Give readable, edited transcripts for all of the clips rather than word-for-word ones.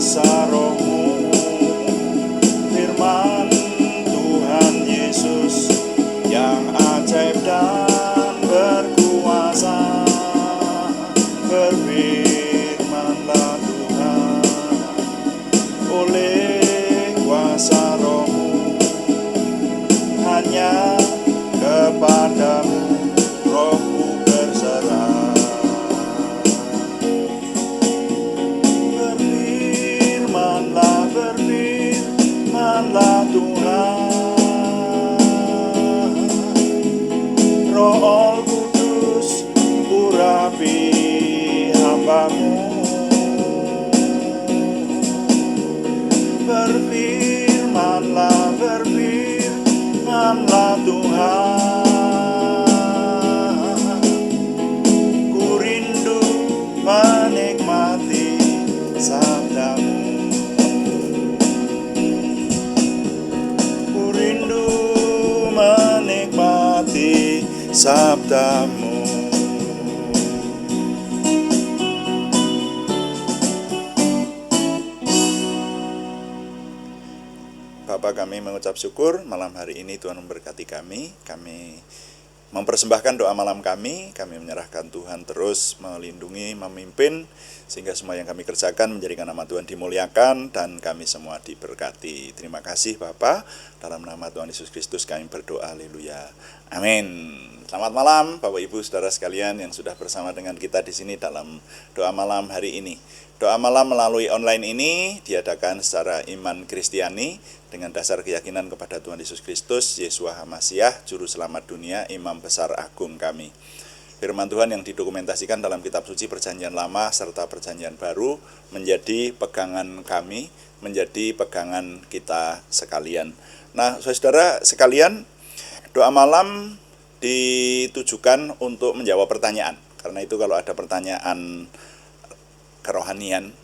kuasa Roh-Mu, firman Tuhan Yesus yang ajaib dan berkuasa. Berfirmanlah Tuhan oleh kuasa Roh-Mu, hanya kepadamu Roh-Ku berserah. Berfirmanlah Tuhan, Roh Kudus urapi hamba-Mu. Berfirmanlah Tuhan, ku rindu menikmati sabda-Mu. Ku rindu menikmati sabda-Mu. Bapa, kami mengucap syukur malam hari ini Tuhan memberkati kami. Kami mempersembahkan doa malam kami menyerahkan Tuhan terus melindungi, memimpin, sehingga semua yang kami kerjakan menjadikan nama Tuhan dimuliakan dan kami semua diberkati. Terima kasih Bapa, dalam nama Tuhan Yesus Kristus kami berdoa, haleluya, amin. Selamat malam Bapak Ibu Saudara sekalian yang sudah bersama dengan kita di sini dalam doa malam hari ini. Doa malam melalui online ini diadakan secara iman Kristiani dengan dasar keyakinan kepada Tuhan Yesus Kristus, Yeshua HaMasyiah, Juru Selamat dunia, Imam Besar Agung kami. Firman Tuhan yang didokumentasikan dalam kitab suci Perjanjian Lama serta Perjanjian Baru menjadi pegangan kami, menjadi pegangan kita sekalian. Nah, saudara sekalian, doa malam ditujukan untuk menjawab pertanyaan. Karena itu kalau ada pertanyaan kerohanian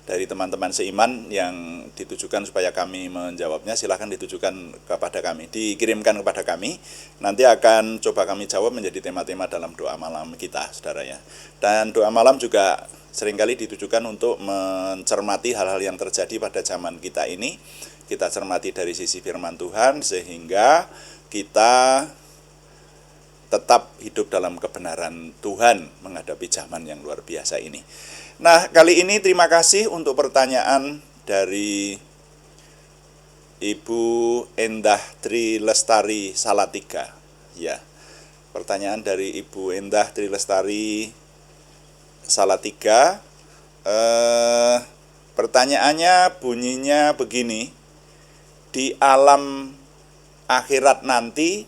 dari teman-teman seiman yang ditujukan supaya kami menjawabnya, silahkan ditujukan kepada kami, dikirimkan kepada kami. Nanti akan coba kami jawab menjadi tema-tema dalam doa malam kita, saudara ya. Dan doa malam juga seringkali ditujukan untuk mencermati hal-hal yang terjadi pada zaman kita ini. Kita cermati dari sisi firman Tuhan sehingga kita tetap hidup dalam kebenaran Tuhan menghadapi zaman yang luar biasa ini. Nah, kali ini terima kasih untuk pertanyaan dari Ibu Endah Tri Lestari Salatiga. Ya, pertanyaan dari Ibu Endah Tri Lestari Salatiga. Pertanyaannya bunyinya begini. Di alam akhirat nanti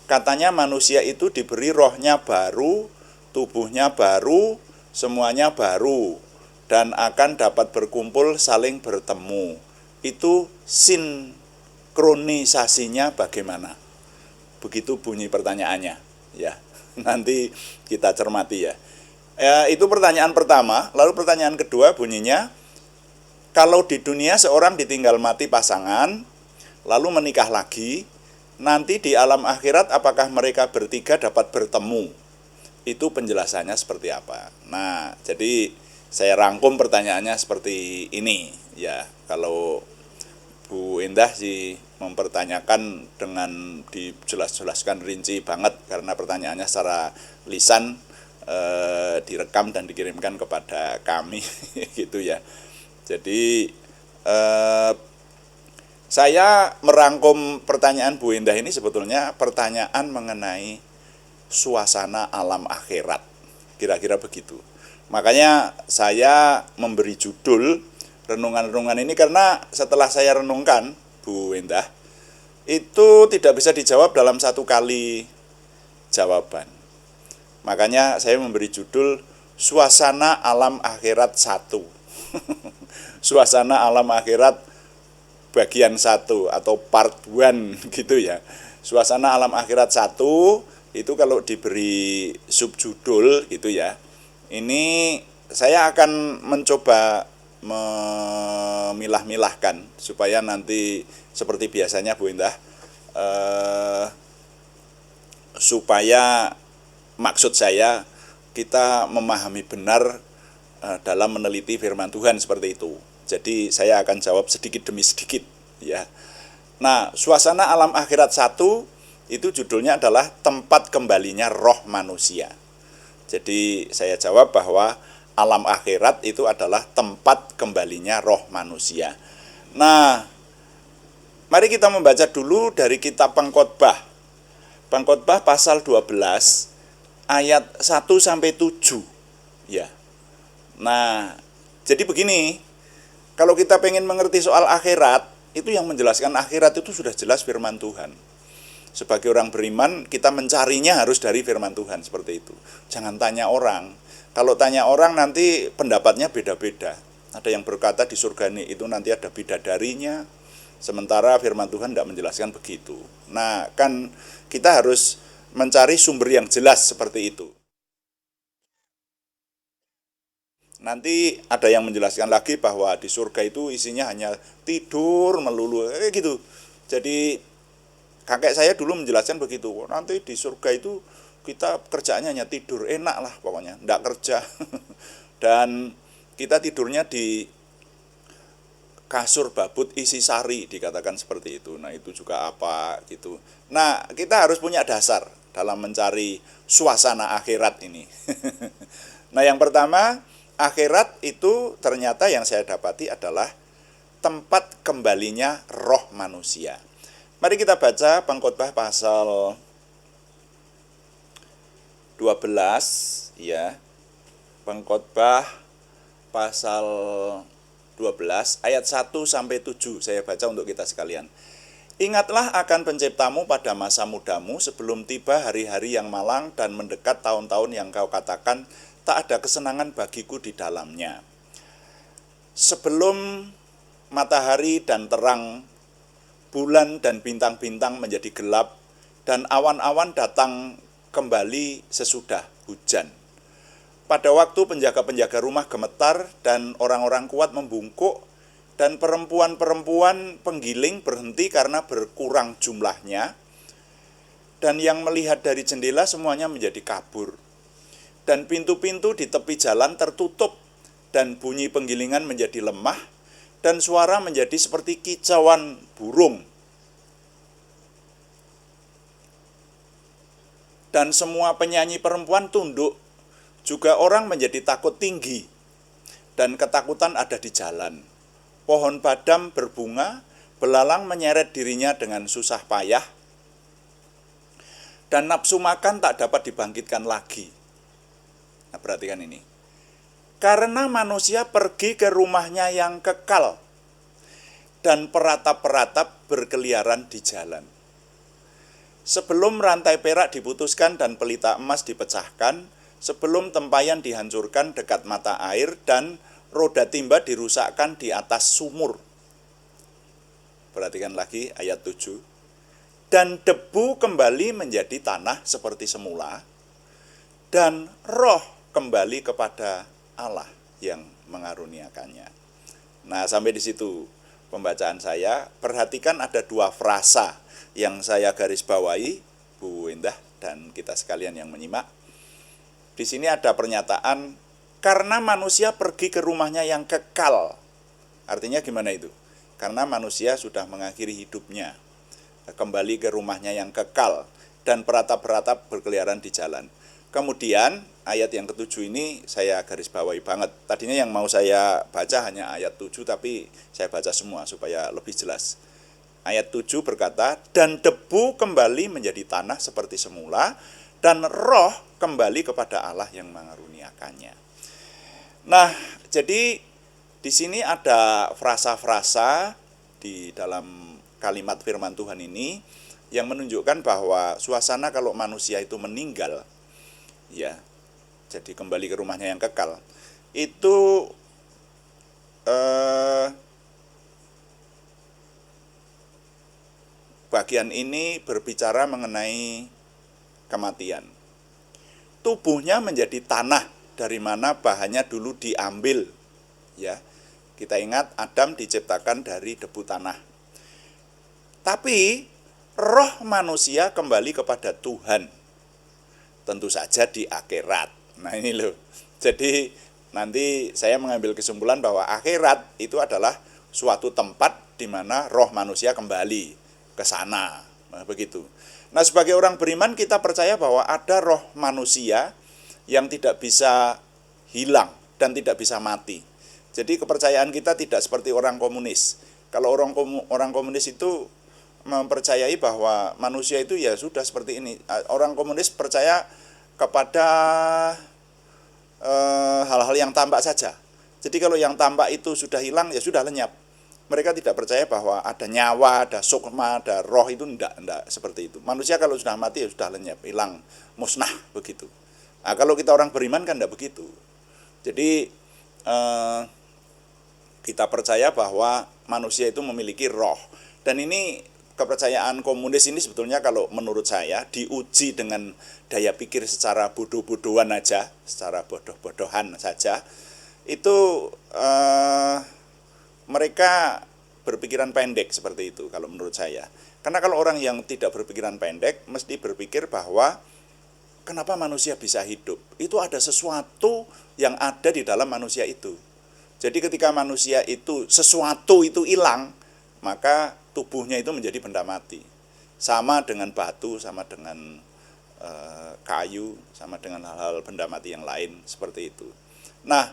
katanya manusia itu diberi rohnya baru, tubuhnya baru, semuanya baru, dan akan dapat berkumpul saling bertemu. Itu sinkronisasinya bagaimana? Begitu bunyi pertanyaannya. Ya, nanti kita cermati ya. Itu pertanyaan pertama. Lalu pertanyaan kedua bunyinya, kalau di dunia seorang ditinggal mati pasangan, lalu menikah lagi, nanti di alam akhirat apakah mereka bertiga dapat bertemu? Itu penjelasannya seperti apa. Nah, jadi saya rangkum pertanyaannya seperti ini ya. Kalau Bu Endah sih mempertanyakan dengan dijelas-jelaskan rinci banget karena pertanyaannya secara lisan direkam dan dikirimkan kepada kami gitu ya. Jadi saya merangkum pertanyaan Bu Endah ini sebetulnya pertanyaan mengenai suasana alam akhirat, kira-kira begitu. Makanya saya memberi judul renungan-renungan ini karena setelah saya renungkan, Bu Endah, itu tidak bisa dijawab dalam satu kali jawaban. Makanya saya memberi judul Suasana Alam Akhirat 1. Suasana Alam Akhirat bagian 1 atau part 1 gitu ya. Suasana Alam Akhirat 1 itu kalau diberi subjudul gitu ya, ini saya akan mencoba memilah-milahkan supaya nanti seperti biasanya Bu Endah, supaya maksud saya kita memahami benar dalam meneliti firman Tuhan seperti itu. Jadi saya akan jawab sedikit demi sedikit ya. Nah, suasana alam akhirat 1 itu judulnya adalah tempat kembalinya roh manusia. Jadi saya jawab bahwa alam akhirat itu adalah tempat kembalinya roh manusia. Nah, mari kita membaca dulu dari kitab Pengkhotbah. Pengkhotbah pasal 12 ayat 1 sampai 7 ya. Nah, jadi begini, kalau kita pengen mengerti soal akhirat, itu yang menjelaskan akhirat itu sudah jelas firman Tuhan. Sebagai orang beriman, kita mencarinya harus dari firman Tuhan, seperti itu. Jangan tanya orang. Kalau tanya orang nanti pendapatnya beda-beda. Ada yang berkata di surga itu nanti ada bidadarinya, sementara firman Tuhan tidak menjelaskan begitu. Nah, kan kita harus mencari sumber yang jelas seperti itu. Nanti ada yang menjelaskan lagi bahwa di surga itu isinya hanya tidur melulu, gitu. Jadi kakek saya dulu menjelaskan begitu. Nanti di surga itu kita kerjaannya hanya tidur, enak lah pokoknya, enggak kerja. Dan kita tidurnya di kasur babut isi sari, dikatakan seperti itu. Nah, itu juga apa gitu. Nah, kita harus punya dasar dalam mencari suasana akhirat ini. Nah, yang pertama, akhirat itu ternyata yang saya dapati adalah tempat kembalinya roh manusia. Mari kita baca Pengkhotbah pasal 12 ya. Pengkhotbah pasal 12 ayat 1 sampai 7 saya baca untuk kita sekalian. Ingatlah akan penciptamu pada masa mudamu sebelum tiba hari-hari yang malang dan mendekat tahun-tahun yang kau katakan tak ada kesenangan bagiku di dalamnya. Sebelum matahari dan terang, bulan dan bintang-bintang menjadi gelap, dan awan-awan datang kembali sesudah hujan. Pada waktu penjaga-penjaga rumah gemetar dan orang-orang kuat membungkuk, dan perempuan-perempuan penggiling berhenti karena berkurang jumlahnya, dan yang melihat dari jendela semuanya menjadi kabur. Dan pintu-pintu di tepi jalan tertutup, dan bunyi penggilingan menjadi lemah, dan suara menjadi seperti kicauan burung. Dan semua penyanyi perempuan tunduk, juga orang menjadi takut tinggi, dan ketakutan ada di jalan. Pohon badam berbunga, belalang menyeret dirinya dengan susah payah, dan nafsu makan tak dapat dibangkitkan lagi. Nah, perhatikan ini. Karena manusia pergi ke rumahnya yang kekal, dan peratap-peratap berkeliaran di jalan. Sebelum rantai perak diputuskan dan pelita emas dipecahkan, sebelum tempayan dihancurkan dekat mata air, dan roda timba dirusakkan di atas sumur. Perhatikan lagi ayat 7. Dan debu kembali menjadi tanah seperti semula, dan roh kembali kepada Allah yang mengaruniakannya. Nah, sampai di situ pembacaan saya. Perhatikan ada dua frasa yang saya garis bawahi, Bu Indah dan kita sekalian yang menyimak. Di sini ada pernyataan karena manusia pergi ke rumahnya yang kekal. Artinya gimana itu? Karena manusia sudah mengakhiri hidupnya, kembali ke rumahnya yang kekal, dan peratap-peratap berkeliaran di jalan. Kemudian ayat yang ketujuh ini saya garis bawahi banget. Tadinya yang mau saya baca hanya ayat 7, tapi saya baca semua supaya lebih jelas. Ayat 7 berkata, dan debu kembali menjadi tanah seperti semula, dan roh kembali kepada Allah yang mengaruniakannya. Nah, jadi di sini ada frasa-frasa di dalam kalimat firman Tuhan ini yang menunjukkan bahwa suasana kalau manusia itu meninggal, ya, jadi kembali ke rumahnya yang kekal, itu bagian ini berbicara mengenai kematian. Tubuhnya menjadi tanah dari mana bahannya dulu diambil. Ya, kita ingat Adam diciptakan dari debu tanah. Tapi roh manusia kembali kepada Tuhan. Tentu saja di akhirat. Nah, ini loh. Jadi nanti saya mengambil kesimpulan bahwa akhirat itu adalah suatu tempat di mana roh manusia kembali ke sana, begitu. Nah, sebagai orang beriman kita percaya bahwa ada roh manusia yang tidak bisa hilang dan tidak bisa mati. Jadi kepercayaan kita tidak seperti orang komunis. Kalau orang komunis itu mempercayai bahwa manusia itu ya sudah seperti ini. Orang komunis percaya kepada hal-hal yang tampak saja. Jadi kalau yang tampak itu sudah hilang ya sudah lenyap. Mereka tidak percaya bahwa ada nyawa, ada sukma, ada roh, itu enggak seperti itu. Manusia kalau sudah mati ya sudah lenyap, hilang, musnah begitu. Nah, kalau kita orang beriman kan enggak begitu. Jadi kita percaya bahwa manusia itu memiliki roh. Dan ini kepercayaan komunis ini sebetulnya kalau menurut saya diuji dengan daya pikir secara bodoh-bodohan aja, secara bodoh-bodohan saja, itu mereka berpikiran pendek seperti itu kalau menurut saya. Karena kalau orang yang tidak berpikiran pendek mesti berpikir bahwa kenapa manusia bisa hidup? Itu ada sesuatu yang ada di dalam manusia itu. Jadi ketika manusia itu sesuatu itu hilang, maka tubuhnya itu menjadi benda mati. Sama dengan batu, sama dengan kayu, sama dengan hal-hal benda mati yang lain seperti itu. Nah,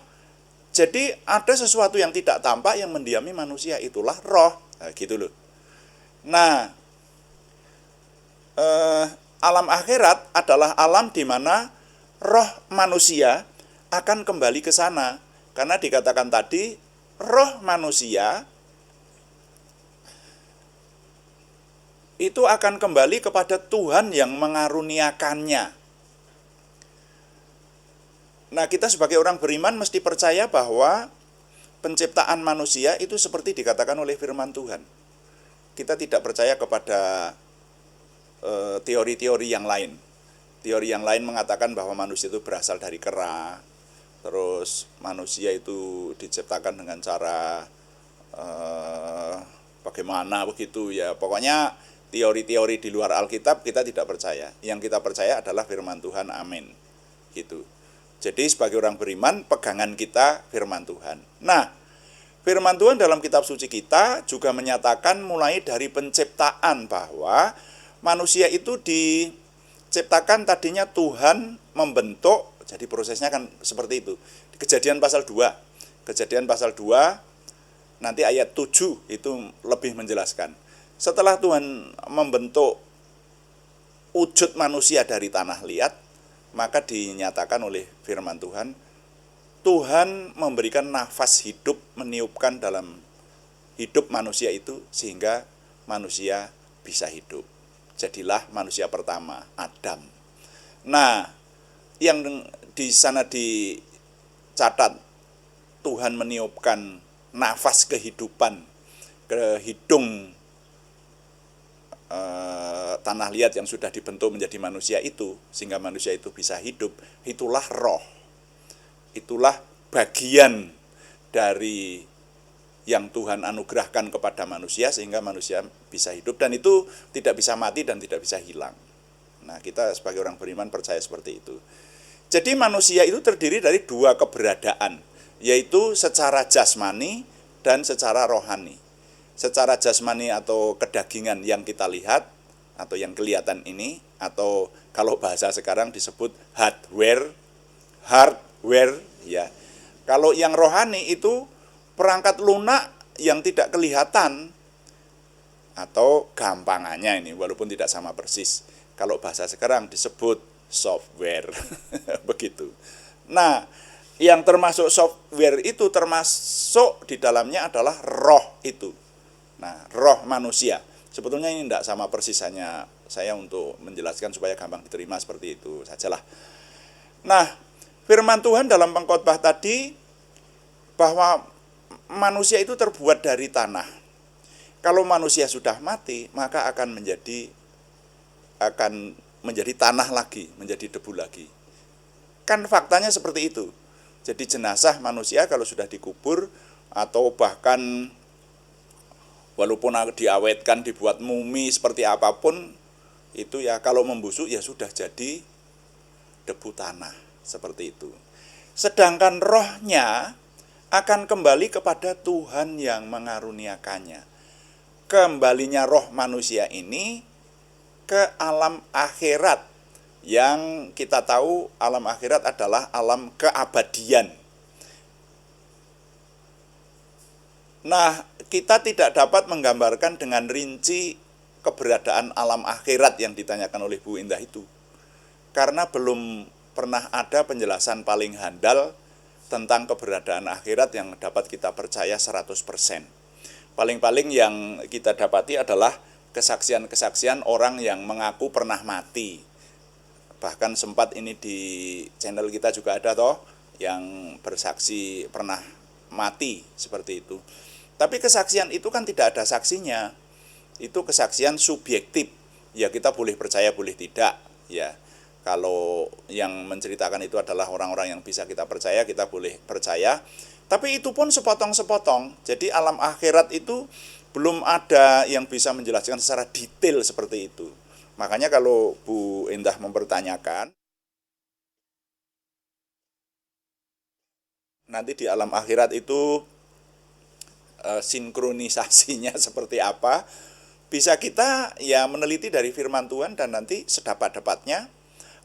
jadi ada sesuatu yang tidak tampak yang mendiami manusia, itulah roh. Nah, gitu loh. Nah, alam akhirat adalah alam di mana roh manusia akan kembali ke sana. Karena dikatakan tadi, roh manusia itu akan kembali kepada Tuhan yang mengaruniakannya. Nah, kita sebagai orang beriman mesti percaya bahwa penciptaan manusia itu seperti dikatakan oleh firman Tuhan. Kita tidak percaya kepada teori-teori yang lain. Teori yang lain mengatakan bahwa manusia itu berasal dari kera, terus manusia itu diciptakan dengan cara bagaimana begitu ya. Pokoknya teori-teori di luar Alkitab kita tidak percaya. Yang kita percaya adalah firman Tuhan, amin. Gitu. Jadi sebagai orang beriman, pegangan kita firman Tuhan. Nah, firman Tuhan dalam kitab suci kita juga menyatakan mulai dari penciptaan bahwa manusia itu diciptakan tadinya Tuhan membentuk, jadi prosesnya kan seperti itu. Kejadian pasal 2. Kejadian pasal 2 nanti ayat 7 itu lebih menjelaskan. Setelah Tuhan membentuk wujud manusia dari tanah liat, maka dinyatakan oleh firman Tuhan, Tuhan memberikan nafas hidup, meniupkan dalam hidup manusia itu sehingga manusia bisa hidup. Jadilah manusia pertama, Adam. Nah, yang di sana dicatat, Tuhan meniupkan nafas kehidupan ke hidung tanah liat yang sudah dibentuk menjadi manusia itu, sehingga manusia itu bisa hidup. Itulah roh, itulah bagian dari yang Tuhan anugerahkan kepada manusia sehingga manusia bisa hidup, dan itu tidak bisa mati dan tidak bisa hilang. Nah, kita sebagai orang beriman percaya seperti itu. Jadi manusia itu terdiri dari dua keberadaan, yaitu secara jasmani dan secara rohani. Secara jasmani atau kedagingan yang kita lihat atau yang kelihatan ini, atau kalau bahasa sekarang disebut hardware ya. Kalau yang rohani itu perangkat lunak yang tidak kelihatan, atau gampangannya ini walaupun tidak sama persis, kalau bahasa sekarang disebut software. Begitu. Nah, yang termasuk software itu termasuk di dalamnya adalah roh itu. Nah, roh manusia. Sebetulnya ini tidak sama persis, hanya saya untuk menjelaskan supaya gampang diterima seperti itu sajalah. Nah, firman Tuhan dalam pengkhotbah tadi bahwa manusia itu terbuat dari tanah. Kalau manusia sudah mati, maka akan menjadi tanah lagi, menjadi debu lagi. Kan faktanya seperti itu. Jadi jenazah manusia kalau sudah dikubur atau bahkan walaupun diawetkan, dibuat mumi seperti apapun, itu ya kalau membusuk ya sudah jadi debu tanah, seperti itu. Sedangkan rohnya akan kembali kepada Tuhan yang mengaruniakannya. Kembalinya roh manusia ini ke alam akhirat, yang kita tahu alam akhirat adalah alam keabadian. Nah, kita tidak dapat menggambarkan dengan rinci keberadaan alam akhirat yang ditanyakan oleh Bu Indah itu, karena belum pernah ada penjelasan paling handal tentang keberadaan akhirat yang dapat kita percaya 100%. Paling-paling yang kita dapati adalah kesaksian-kesaksian orang yang mengaku pernah mati. Bahkan sempat ini di channel kita juga ada toh yang bersaksi pernah mati seperti itu. Tapi kesaksian itu kan tidak ada saksinya. Itu kesaksian subjektif. Ya kita boleh percaya boleh tidak, ya. Kalau yang menceritakan itu adalah orang-orang yang bisa kita percaya, kita boleh percaya. Tapi itu pun sepotong-sepotong. Jadi alam akhirat itu belum ada yang bisa menjelaskan secara detail seperti itu. Makanya kalau Bu Indah mempertanyakan, nanti di alam akhirat itu sinkronisasinya seperti apa, bisa kita ya meneliti dari firman Tuhan, dan nanti sedapat-dapatnya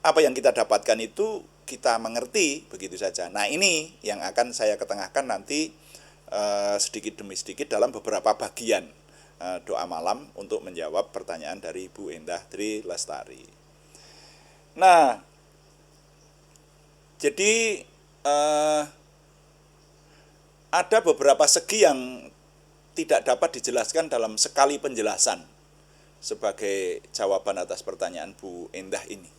apa yang kita dapatkan itu kita mengerti begitu saja. Nah, ini yang akan saya ketengahkan nanti sedikit demi sedikit dalam beberapa bagian doa malam untuk menjawab pertanyaan dari Bu Endah Tri Lestari. Nah, jadi ada beberapa segi yang tidak dapat dijelaskan dalam sekali penjelasan sebagai jawaban atas pertanyaan Bu Endah ini.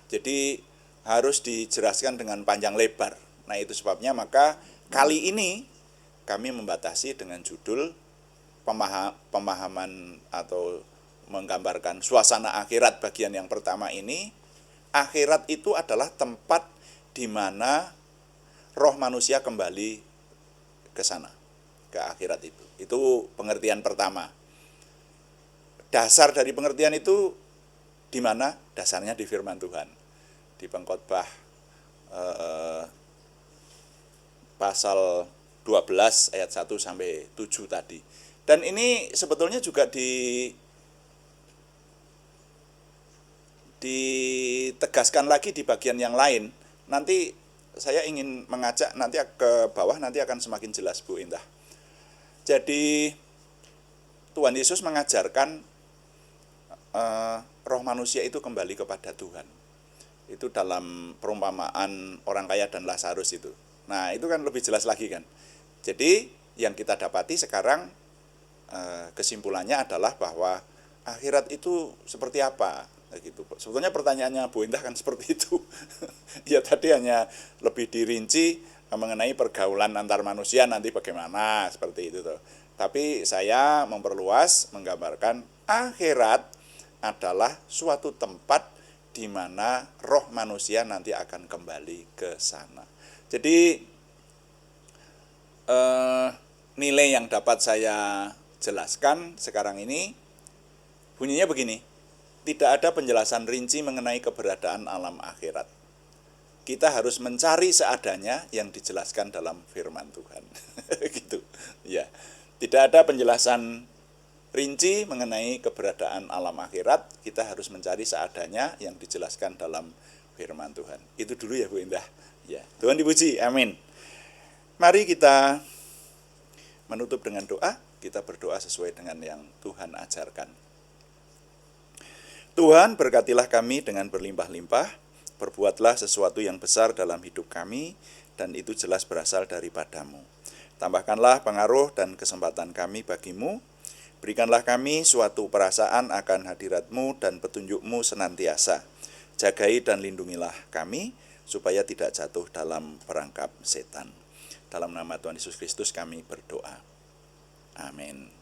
Jadi harus dijelaskan dengan panjang lebar. Nah, itu sebabnya maka kali ini kami membatasi dengan judul pemahaman atau menggambarkan suasana akhirat bagian yang pertama ini. Akhirat itu adalah tempat di mana roh manusia kembali ke sana, ke akhirat itu. Itu pengertian pertama. Dasar dari pengertian itu di mana? Dasarnya di firman Tuhan. Di Pengkhotbah pasal 12 ayat 1 sampai 7 tadi. Dan ini sebetulnya juga ditegaskan lagi di bagian yang lain. Nanti saya ingin mengajak nanti ke bawah, nanti akan semakin jelas Bu Indah. Jadi Tuhan Yesus mengajarkan roh manusia itu kembali kepada Tuhan. Itu dalam perumpamaan orang kaya dan Lazarus itu. Nah, itu kan lebih jelas lagi kan. Jadi yang kita dapati sekarang kesimpulannya adalah bahwa akhirat itu seperti apa gitu. Sebetulnya pertanyaannya Bu Indah kan seperti itu. Ya tadi hanya lebih dirinci mengenai pergaulan antar manusia nanti bagaimana seperti itu tuh. Tapi saya memperluas menggambarkan akhirat adalah suatu tempat di mana roh manusia nanti akan kembali ke sana. Jadi nilai yang dapat saya jelaskan sekarang ini bunyinya begini. Tidak ada penjelasan rinci mengenai keberadaan alam akhirat. Kita harus mencari seadanya yang dijelaskan dalam firman Tuhan. Gitu. Ya. Tidak ada penjelasan rinci mengenai keberadaan alam akhirat, kita harus mencari seadanya yang dijelaskan dalam firman Tuhan. Itu dulu ya Bu Indah. Ya, Tuhan dipuji. Amin. Mari kita menutup dengan doa. Kita berdoa sesuai dengan yang Tuhan ajarkan. Tuhan, berkatilah kami dengan berlimpah-limpah, perbuatlah sesuatu yang besar dalam hidup kami, dan itu jelas berasal daripadamu. Tambahkanlah pengaruh dan kesempatan kami bagimu. Berikanlah kami suatu perasaan akan hadirat-Mu dan petunjuk-Mu senantiasa. Jagai dan lindungilah kami, supaya tidak jatuh dalam perangkap setan. Dalam nama Tuhan Yesus Kristus kami berdoa. Amin.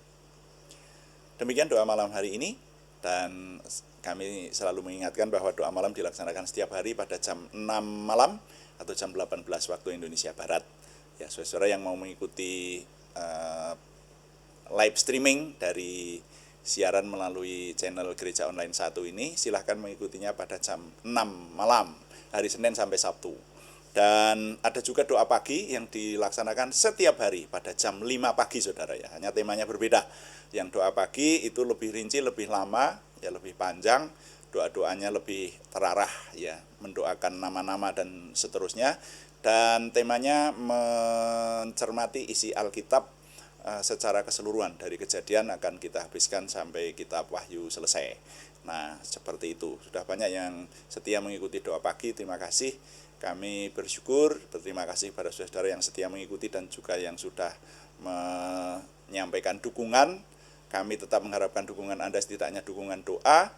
Demikian doa malam hari ini, dan kami selalu mengingatkan bahwa doa malam dilaksanakan setiap hari pada jam 6 malam atau jam 18 waktu Indonesia Barat. Ya, saudara yang mau mengikuti live streaming dari siaran melalui channel Gereja Online 1 ini, silahkan mengikutinya pada jam 6 malam, hari Senin sampai Sabtu. Dan ada juga doa pagi yang dilaksanakan setiap hari pada jam 5 pagi saudara ya. Hanya temanya berbeda. Yang doa pagi itu lebih rinci, lebih lama, ya lebih panjang. Doa-doanya lebih terarah ya, mendoakan nama-nama dan seterusnya. Dan temanya mencermati isi Alkitab secara keseluruhan. Dari Kejadian akan kita habiskan sampai kitab Wahyu selesai. Nah, seperti itu. Sudah banyak yang setia mengikuti doa pagi. Terima kasih. Kami bersyukur, berterima kasih pada saudara yang setia mengikuti dan juga yang sudah menyampaikan dukungan. Kami tetap mengharapkan dukungan Anda, setidaknya dukungan doa.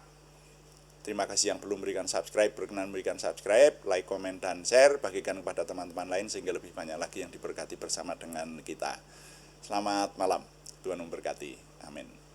Terima kasih yang belum berikan subscribe, berkenan berikan subscribe, like, komen, dan share. Bagikan kepada teman-teman lain sehingga lebih banyak lagi yang diberkati bersama dengan kita. Selamat malam, Tuhan memberkati. Amin.